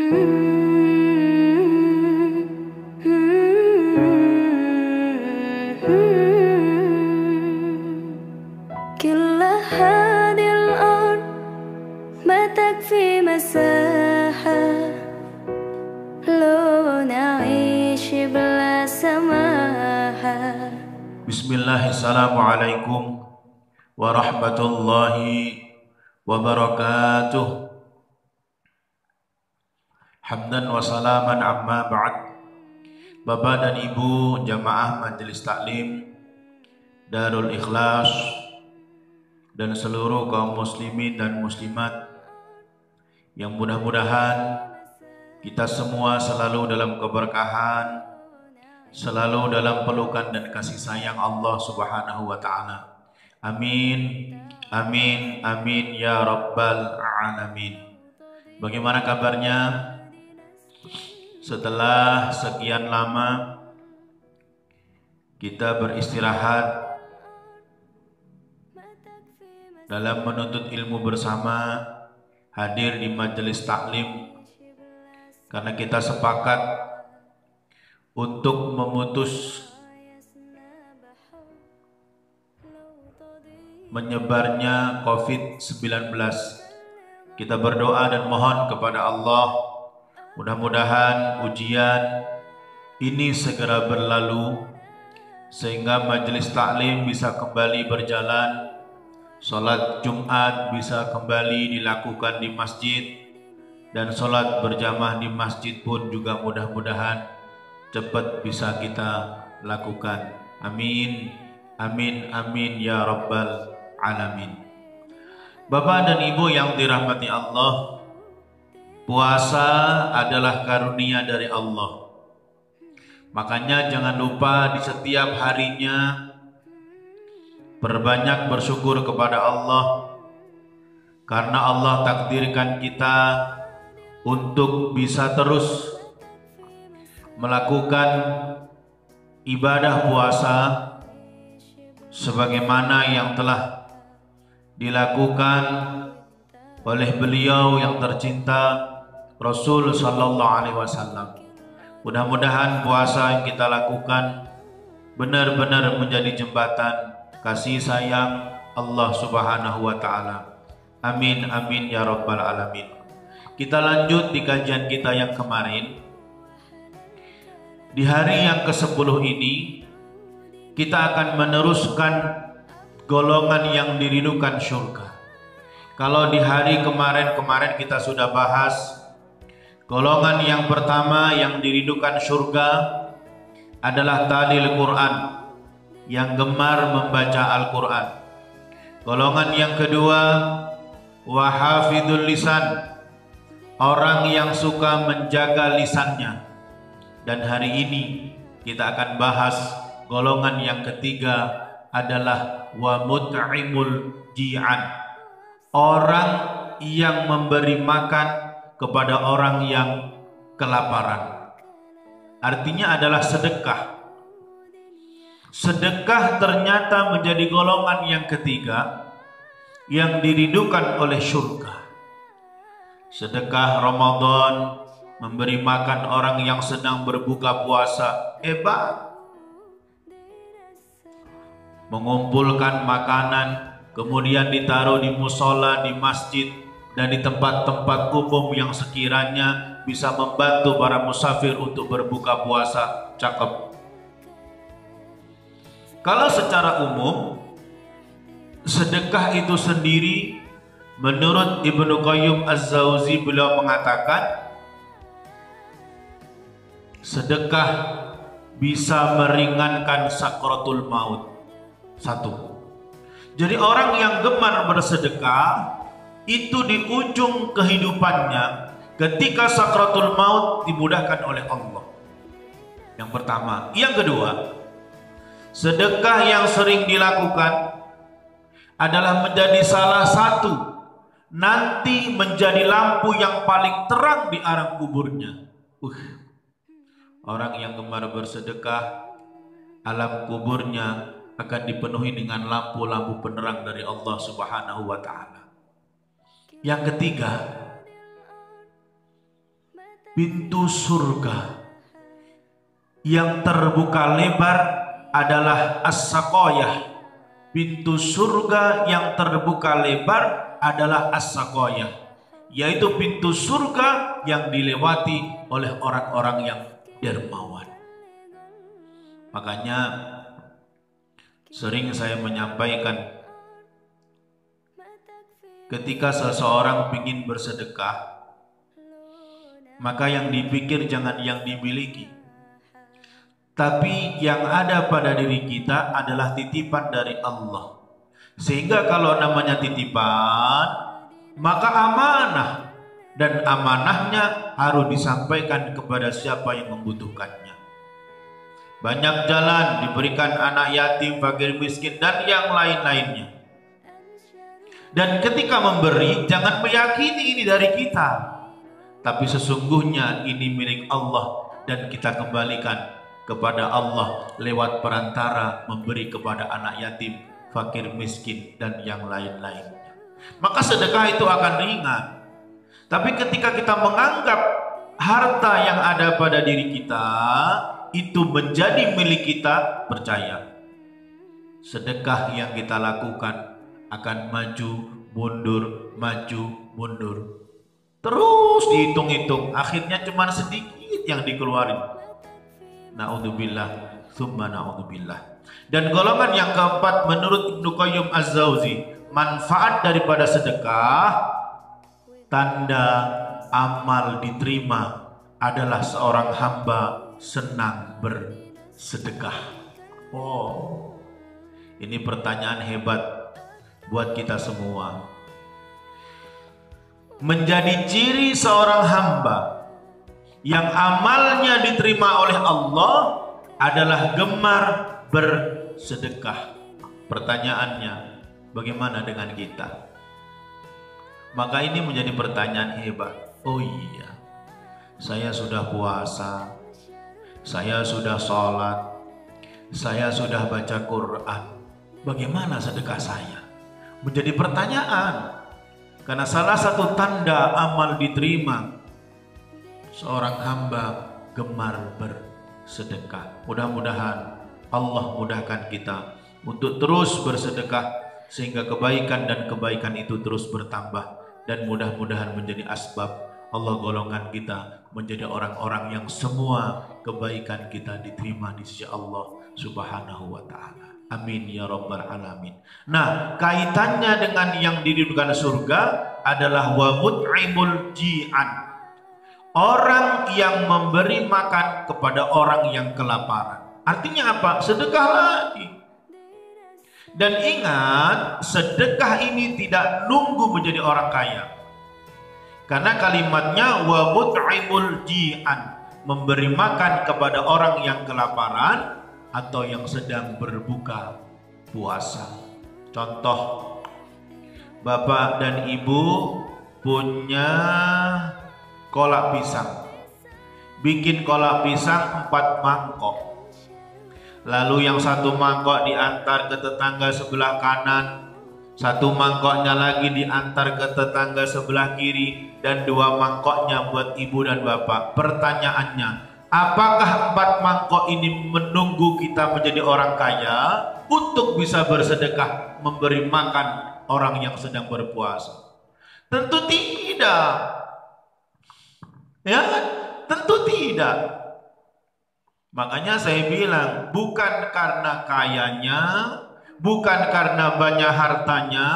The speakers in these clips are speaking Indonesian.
كل هذه الأرض ما تكفي مساحة لو نعيش بلا سماحة. Bismillah, assalamualaikum warahmatullahi wabarakatuh. Hamdan wa salaman amma ba'd. Bapak dan Ibu jamaah Majelis Taklim Darul Ikhlas dan seluruh kaum muslimin dan muslimat, yang mudah-mudahan kita semua selalu dalam keberkahan, selalu dalam pelukan dan kasih sayang Allah Subhanahu wa Ta'ala. Amin, amin, amin ya Rabbal Alamin. Bagaimana kabarnya? Setelah sekian lama kita beristirahat dalam menuntut ilmu bersama, hadir di majelis taklim, karena kita sepakat untuk memutus menyebarnya COVID-19. Kita berdoa dan mohon kepada Allah, mudah-mudahan ujian ini segera berlalu sehingga majelis taklim bisa kembali berjalan, sholat Jumat bisa kembali dilakukan di masjid, dan sholat berjamaah di masjid pun juga mudah-mudahan cepat bisa kita lakukan. Amin, amin, amin ya Rabbal Alamin. Bapak dan Ibu yang dirahmati Allah, puasa adalah karunia dari Allah. Makanya jangan lupa di setiap harinya perbanyak bersyukur kepada Allah, karena Allah takdirkan kita untuk bisa terus melakukan ibadah puasa sebagaimana yang telah dilakukan oleh beliau yang tercinta Rasul Sallallahu Alaihi Wasallam. Mudah-mudahan puasa yang kita lakukan benar-benar menjadi jembatan kasih sayang Allah Subhanahu wa Ta'ala. Amin, amin ya Rabbal Alamin. Kita lanjut di kajian kita yang kemarin. Di hari yang ke-10 ini kita akan meneruskan golongan yang dirindukan surga. Kalau di hari kemarin kita sudah bahas golongan yang pertama yang dirindukan surga adalah talil Quran, yang gemar membaca Al-Quran. Golongan yang kedua wahafidul lisan, orang yang suka menjaga lisannya. Dan hari ini kita akan bahas golongan yang ketiga adalah wa mut'imul ji'an, orang yang memberi makan kepada orang yang kelaparan. Artinya adalah sedekah. Sedekah ternyata menjadi golongan yang ketiga yang dirindukan oleh surga. Sedekah Ramadan, memberi makan orang yang sedang berbuka puasa, hebat. Mengumpulkan makanan kemudian ditaruh di musola, di masjid, dan di tempat-tempat umum yang sekiranya bisa membantu para musafir untuk berbuka puasa. Cakep. Kalau secara umum sedekah itu sendiri, menurut Ibnu Qayyim Az-Zawzi, beliau mengatakan sedekah bisa meringankan sakratul maut. Satu. Jadi orang yang gemar bersedekah itu di ujung kehidupannya ketika sakratul maut dimudahkan oleh Allah. Yang pertama. Yang kedua, sedekah yang sering dilakukan adalah menjadi salah satu nanti menjadi lampu yang paling terang di arang kuburnya. Orang yang gemar bersedekah, alam kuburnya akan dipenuhi dengan lampu-lampu penerang dari Allah Subhanahu wa Ta'ala. Yang ketiga, pintu surga yang terbuka lebar adalah as-saqayah. Pintu surga yang terbuka lebar adalah as-saqayah, yaitu pintu surga yang dilewati oleh orang-orang yang dermawan. Makanya sering saya menyampaikan, ketika seseorang ingin bersedekah, maka yang dipikir jangan yang dimiliki, tapi yang ada pada diri kita adalah titipan dari Allah. Sehingga kalau namanya titipan, maka amanah, dan amanahnya harus disampaikan kepada siapa yang membutuhkannya. Banyak jalan diberikan anak yatim, fakir miskin, dan yang lain-lainnya. Dan ketika memberi, jangan meyakini ini dari kita, tapi sesungguhnya ini milik Allah, dan kita kembalikan kepada Allah lewat perantara memberi kepada anak yatim, fakir miskin, dan yang lain-lainnya. Maka sedekah itu akan ringan. Tapi ketika kita menganggap harta yang ada pada diri kita itu menjadi milik kita, percaya, sedekah yang kita lakukan akan maju mundur, maju mundur. Terus dihitung-hitung, akhirnya cuma sedikit yang dikeluarin. Na'udzubillah, summa na'udzubillah. Dan golongan yang keempat menurut Ibnu Qayyim Az-Jauzi, manfaat daripada sedekah, tanda amal diterima adalah seorang hamba senang bersedekah. Oh, ini pertanyaan hebat buat kita semua. Menjadi ciri seorang hamba yang amalnya diterima oleh Allah adalah gemar bersedekah. Pertanyaannya, bagaimana dengan kita? Maka ini menjadi pertanyaan hebat. Oh iya, saya sudah puasa, saya sudah sholat, saya sudah baca Quran. Bagaimana sedekah saya? Menjadi pertanyaan. Karena salah satu tanda amal diterima, seorang hamba gemar bersedekah. Mudah-mudahan Allah mudahkan kita untuk terus bersedekah, sehingga kebaikan dan kebaikan itu terus bertambah, dan mudah-mudahan menjadi asbab Allah golongan kita menjadi orang-orang yang semua kebaikan kita diterima di sisi Allah Subhanahu wa ta'ala. Amin ya rabbal alamin. Nah, kaitannya dengan yang diridhokan surga adalah wa mut'imul ji'an, orang yang memberi makan kepada orang yang kelaparan. Artinya apa? Sedekah lagi. Dan ingat, sedekah ini tidak nunggu menjadi orang kaya. Karena kalimatnya wa mut'imul ji'an, memberi makan kepada orang yang kelaparan atau yang sedang berbuka puasa. Contoh, bapak dan ibu punya kolak pisang, bikin kolak pisang 4 mangkok. Lalu yang 1 mangkok diantar ke tetangga sebelah kanan, 1 mangkoknya lagi diantar ke tetangga sebelah kiri, dan 2 mangkoknya buat ibu dan bapak. Pertanyaannya, apakah 4 mangkok ini menunggu kita menjadi orang kaya untuk bisa bersedekah memberi makan orang yang sedang berpuasa? Tentu tidak. Ya, tentu tidak. Makanya saya bilang, bukan karena kayanya, bukan karena banyak hartanya,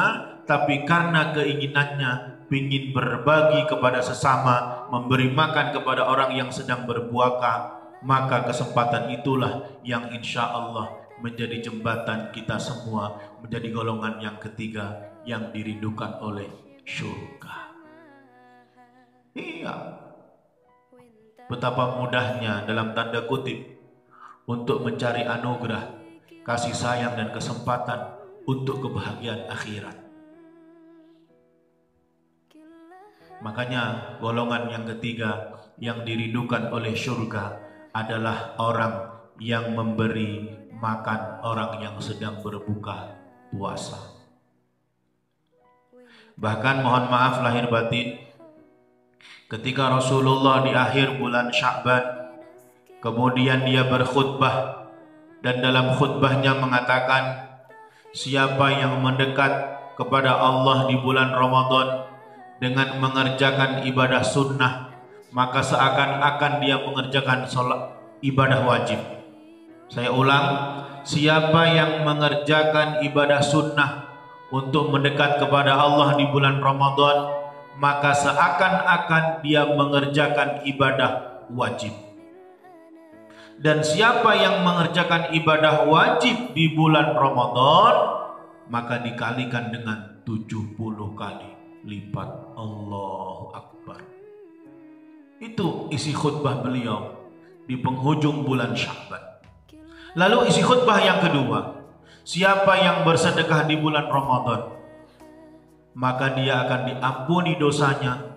tapi karena keinginannya ingin berbagi kepada sesama, memberi makan kepada orang yang sedang berpuasa. Maka kesempatan itulah yang insya Allah menjadi jembatan kita semua menjadi golongan yang ketiga yang dirindukan oleh surga. Iya, betapa mudahnya dalam tanda kutip untuk mencari anugerah, kasih sayang, dan kesempatan untuk kebahagiaan akhirat. Makanya golongan yang ketiga yang dirindukan oleh surga adalah orang yang memberi makan orang yang sedang berbuka puasa. Bahkan mohon maaf lahir batin, ketika Rasulullah di akhir bulan Sya'ban, kemudian dia berkhutbah dan dalam khutbahnya mengatakan, siapa yang mendekat kepada Allah di bulan Ramadan dengan mengerjakan ibadah sunnah, maka seakan-akan dia mengerjakan sholat ibadah wajib. Saya ulang, siapa yang mengerjakan ibadah sunnah untuk mendekat kepada Allah di bulan Ramadan, maka seakan-akan dia mengerjakan ibadah wajib. Dan siapa yang mengerjakan ibadah wajib di bulan Ramadan, maka dikalikan dengan 70 kali lipat. Allahu Akbar. Itu isi khutbah beliau di penghujung bulan Sya'ban. Lalu isi khutbah yang kedua, siapa yang bersedekah di bulan Ramadan, maka dia akan diampuni dosanya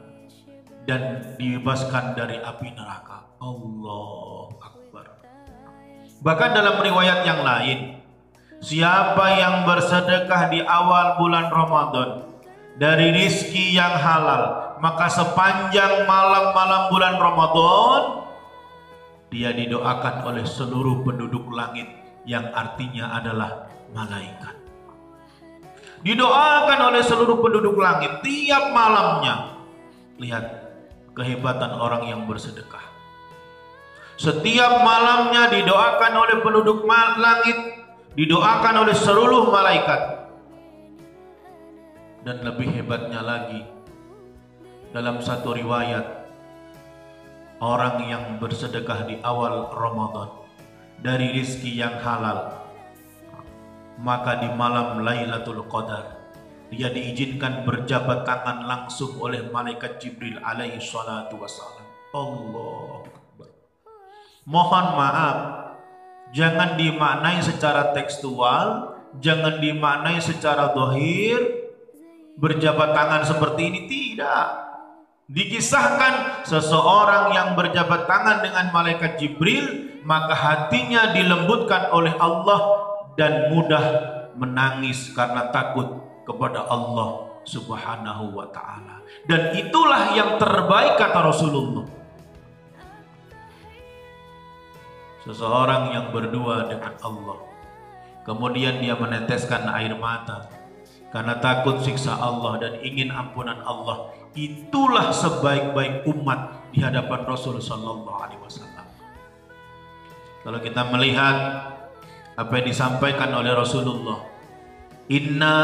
dan dibebaskan dari api neraka. Allahu Akbar. Bahkan dalam riwayat yang lain, siapa yang bersedekah di awal bulan Ramadan dari rizki yang halal, maka sepanjang malam-malam bulan Ramadan dia didoakan oleh seluruh penduduk langit, yang artinya adalah malaikat. Didoakan oleh seluruh penduduk langit tiap malamnya. Lihat kehebatan orang yang bersedekah. Setiap malamnya didoakan oleh penduduk langit, didoakan oleh seluruh malaikat. Dan lebih hebatnya lagi, dalam satu riwayat, orang yang bersedekah di awal Ramadan dari rizki yang halal, maka di malam Lailatul Qadar dia diizinkan berjabat tangan langsung oleh malaikat Jibril alaihi salatu wassalam. Allahu Akbar. Mohon maaf, jangan dimaknai secara tekstual, jangan dimaknai secara zahir. Berjabat tangan seperti ini tidak. Dikisahkan seseorang yang berjabat tangan dengan malaikat Jibril, maka hatinya dilembutkan oleh Allah dan mudah menangis karena takut kepada Allah Subhanahu wa ta'ala. Dan itulah yang terbaik, kata Rasulullah. Seseorang yang berdua dengan Allah, kemudian dia meneteskan air mata karena takut siksa Allah dan ingin ampunan Allah, itulah sebaik-baik umat di hadapan Rasul sallallahu alaihi wasallam. Kalau kita melihat apa yang disampaikan oleh Rasulullah, inna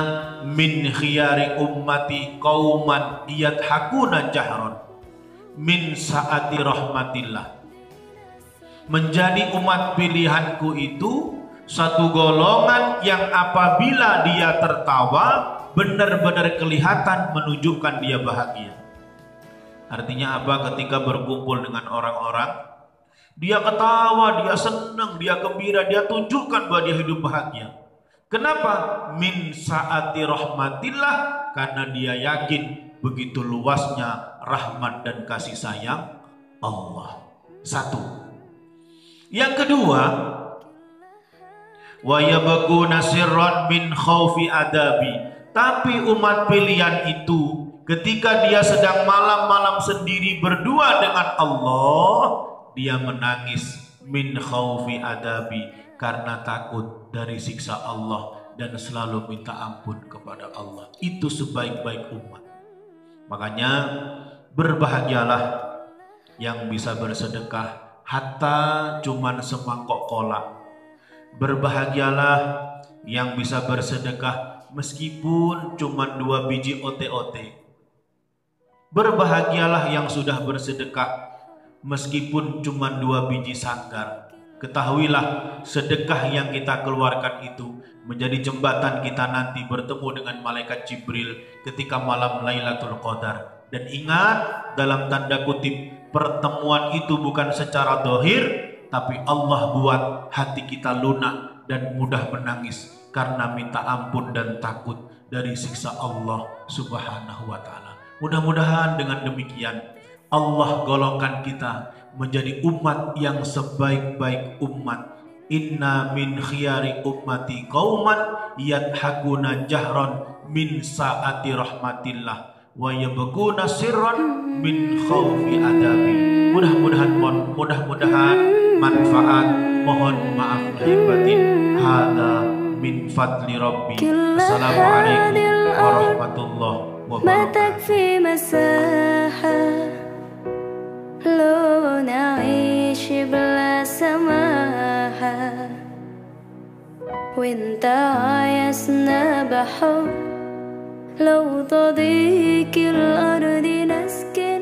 min khiyari ummati qauman yadhakuna jahran min saati rahmatillah. Menjadi umat pilihanku itu satu golongan yang apabila dia tertawa benar-benar kelihatan menunjukkan dia bahagia. Artinya apa? Ketika berkumpul dengan orang-orang, dia ketawa, dia senang, dia gembira, dia tunjukkan bahwa dia hidup bahagia. Kenapa? Min saati rahmatillah, karena dia yakin begitu luasnya rahmat dan kasih sayang Allah. Satu. Yang kedua, wa yabquna sirran min khaufi adabi. Tapi umat pilihan itu ketika dia sedang malam-malam sendiri berdua dengan Allah, dia menangis min khaufi adabi, karena takut dari siksa Allah dan selalu minta ampun kepada Allah. Itu sebaik-baik umat. Makanya berbahagialah yang bisa bersedekah hatta cuman semangkok kolak. Berbahagialah yang bisa bersedekah meskipun cuma 2 biji ote-ote. Berbahagialah yang sudah bersedekah meskipun cuma 2 biji sanggar. Ketahuilah, sedekah yang kita keluarkan itu menjadi jembatan kita nanti bertemu dengan malaikat Jibril ketika malam Lailatul Qadar. Dan ingat, dalam tanda kutip, pertemuan itu bukan secara zahir, tapi Allah buat hati kita lunak dan mudah menangis karena minta ampun dan takut dari siksa Allah Subhanahu wa ta'ala. Mudah-mudahan dengan demikian Allah golongkan kita menjadi umat yang sebaik-baik umat. Inna min khiyari ummati qauman yadhakuna jahran min saati rahmatillah wa yabquna sirran min khaufi adabi. Mudah-mudahan manfaat. Mohon maaf lahir batin. Hada min fadli rabbi. Assalamualaikum warahmatullahi ما wabarakatuh. تكفي مساحة لو نعيش بلا سماحة وانت عايزنا بحب لو تضيق الأرض نسكن